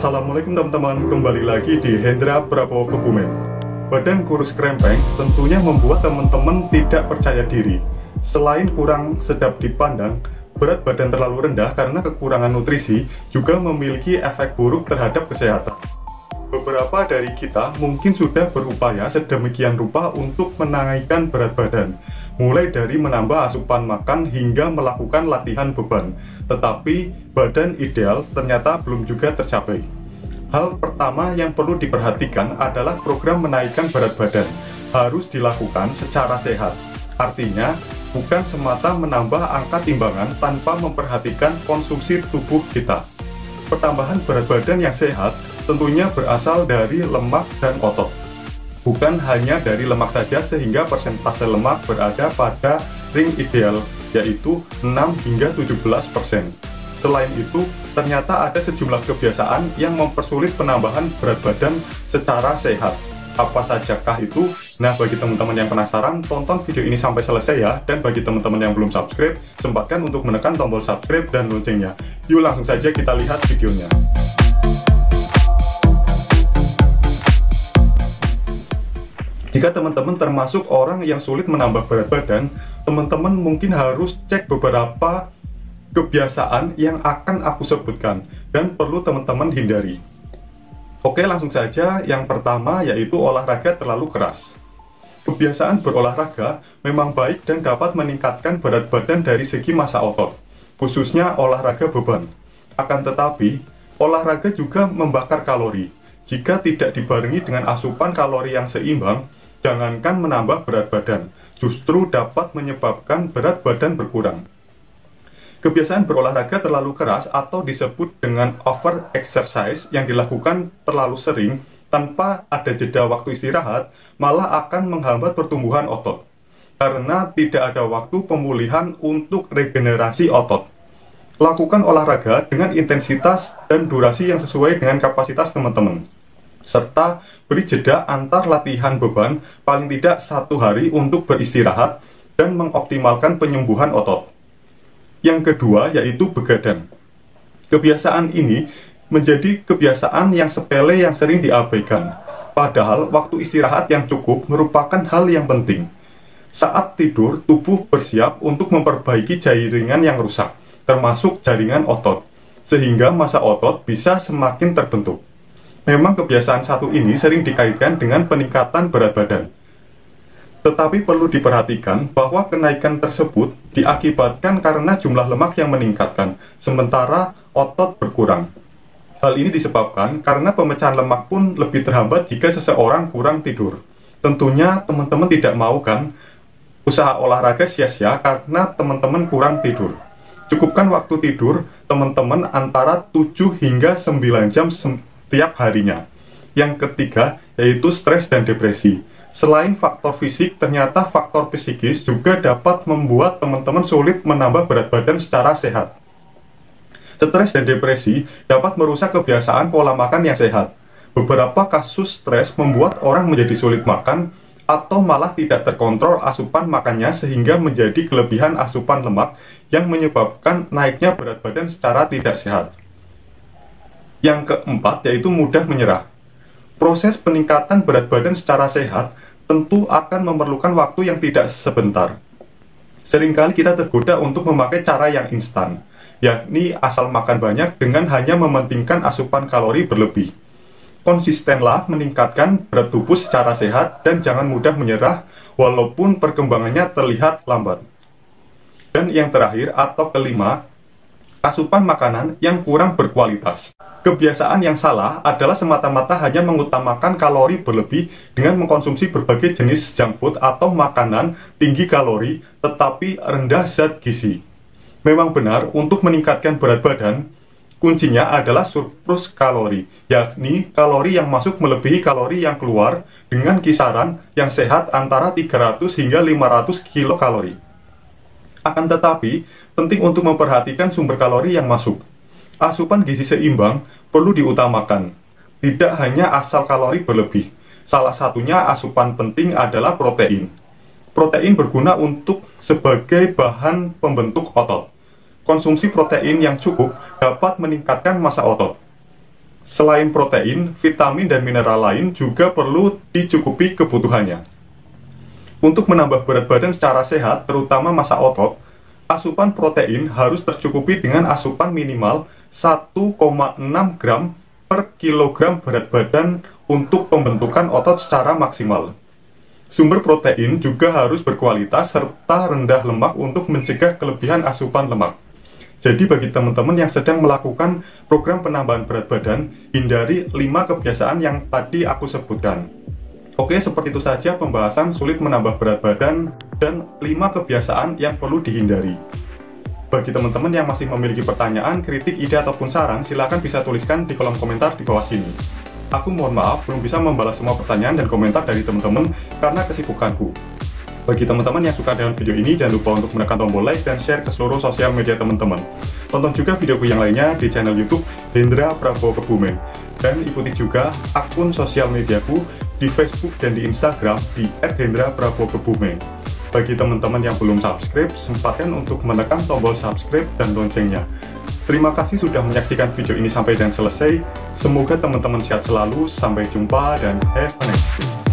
Assalamualaikum teman-teman, kembali lagi di Hendra Prabowo Kebumen. Badan kurus krempeng tentunya membuat teman-teman tidak percaya diri. Selain kurang sedap dipandang, berat badan terlalu rendah karena kekurangan nutrisi juga memiliki efek buruk terhadap kesehatan. Beberapa dari kita mungkin sudah berupaya sedemikian rupa untuk menaikkan berat badan, mulai dari menambah asupan makan hingga melakukan latihan beban, tetapi badan ideal ternyata belum juga tercapai. Hal pertama yang perlu diperhatikan adalah program menaikkan berat badan harus dilakukan secara sehat. Artinya, bukan semata menambah angka timbangan tanpa memperhatikan konsumsi tubuh kita. Pertambahan berat badan yang sehat tentunya berasal dari lemak dan otot, bukan hanya dari lemak saja, sehingga persentase lemak berada pada ring ideal, yaitu 6 hingga 17%. Selain itu, ternyata ada sejumlah kebiasaan yang mempersulit penambahan berat badan secara sehat. Apa sajakah itu? Nah, bagi teman-teman yang penasaran, tonton video ini sampai selesai ya. Dan bagi teman-teman yang belum subscribe, sempatkan untuk menekan tombol subscribe dan loncengnya. Yuk langsung saja kita lihat videonya. Jika teman-teman termasuk orang yang sulit menambah berat badan, teman-teman mungkin harus cek beberapa kebiasaan yang akan aku sebutkan dan perlu teman-teman hindari. Oke, langsung saja. Yang pertama yaitu olahraga terlalu keras. Kebiasaan berolahraga memang baik dan dapat meningkatkan berat badan dari segi massa otot, khususnya olahraga beban. Akan tetapi, olahraga juga membakar kalori. Jika tidak dibarengi dengan asupan kalori yang seimbang, jangankan menambah berat badan, justru dapat menyebabkan berat badan berkurang. Kebiasaan berolahraga terlalu keras atau disebut dengan over exercise yang dilakukan terlalu sering tanpa ada jeda waktu istirahat malah akan menghambat pertumbuhan otot karena tidak ada waktu pemulihan untuk regenerasi otot. Lakukan olahraga dengan intensitas dan durasi yang sesuai dengan kapasitas teman-teman, serta beri jeda antar latihan beban paling tidak 1 hari untuk beristirahat dan mengoptimalkan penyembuhan otot. Yang kedua yaitu begadang. Kebiasaan ini menjadi kebiasaan yang sepele yang sering diabaikan, padahal waktu istirahat yang cukup merupakan hal yang penting. Saat tidur, tubuh bersiap untuk memperbaiki jaringan yang rusak, termasuk jaringan otot, sehingga massa otot bisa semakin terbentuk. Memang kebiasaan satu ini sering dikaitkan dengan peningkatan berat badan. Tetapi perlu diperhatikan bahwa kenaikan tersebut diakibatkan karena jumlah lemak yang meningkatkan, sementara otot berkurang. Hal ini disebabkan karena pemecahan lemak pun lebih terhambat jika seseorang kurang tidur. Tentunya teman-teman tidak mau kan usaha olahraga sia-sia karena teman-teman kurang tidur. Cukupkan waktu tidur teman-teman antara 7 hingga 9 jam setiap harinya. Yang ketiga yaitu stres dan depresi. Selain faktor fisik, ternyata faktor psikis juga dapat membuat teman-teman sulit menambah berat badan secara sehat. Stres dan depresi dapat merusak kebiasaan pola makan yang sehat. Beberapa kasus stres membuat orang menjadi sulit makan atau malah tidak terkontrol asupan makannya sehingga menjadi kelebihan asupan lemak yang menyebabkan naiknya berat badan secara tidak sehat. Yang keempat yaitu mudah menyerah. Proses peningkatan berat badan secara sehat tentu akan memerlukan waktu yang tidak sebentar. Seringkali kita tergoda untuk memakai cara yang instan, yakni asal makan banyak dengan hanya mementingkan asupan kalori berlebih. Konsistenlah meningkatkan berat tubuh secara sehat dan jangan mudah menyerah walaupun perkembangannya terlihat lambat. Dan yang terakhir atau kelima, asupan makanan yang kurang berkualitas. Kebiasaan yang salah adalah semata-mata hanya mengutamakan kalori berlebih dengan mengkonsumsi berbagai jenis junk food atau makanan tinggi kalori tetapi rendah zat gizi. Memang benar, untuk meningkatkan berat badan, kuncinya adalah surplus kalori, yakni kalori yang masuk melebihi kalori yang keluar dengan kisaran yang sehat antara 300 hingga 500 kilokalori. Akan tetapi, penting untuk memperhatikan sumber kalori yang masuk. Asupan gizi seimbang perlu diutamakan, tidak hanya asal kalori berlebih. Salah satunya asupan penting adalah protein. Protein berguna untuk sebagai bahan pembentuk otot. Konsumsi protein yang cukup dapat meningkatkan massa otot. Selain protein, vitamin dan mineral lain juga perlu dicukupi kebutuhannya. Untuk menambah berat badan secara sehat, terutama masa otot, asupan protein harus tercukupi dengan asupan minimal 1,6 gram per kilogram berat badan untuk pembentukan otot secara maksimal. Sumber protein juga harus berkualitas serta rendah lemak untuk mencegah kelebihan asupan lemak. Jadi bagi teman-teman yang sedang melakukan program penambahan berat badan, hindari 5 kebiasaan yang tadi aku sebutkan. Oke, seperti itu saja pembahasan sulit menambah berat badan dan 5 kebiasaan yang perlu dihindari. Bagi teman-teman yang masih memiliki pertanyaan, kritik, ide, ataupun saran, silakan bisa tuliskan di kolom komentar di bawah sini. Aku mohon maaf belum bisa membalas semua pertanyaan dan komentar dari teman-teman karena kesibukanku. Bagi teman-teman yang suka dengan video ini, jangan lupa untuk menekan tombol like dan share ke seluruh sosial media teman-teman. Tonton juga videoku yang lainnya di channel YouTube Hendra Prabowo Kebumen. Dan ikuti juga akun sosial mediaku di Facebook dan di Instagram di @hendra_prabowo_kebumen. Bagi teman-teman yang belum subscribe, sempatkan untuk menekan tombol subscribe dan loncengnya. Terima kasih sudah menyaksikan video ini sampai dan selesai. Semoga teman-teman sehat selalu. Sampai jumpa dan have a nice day.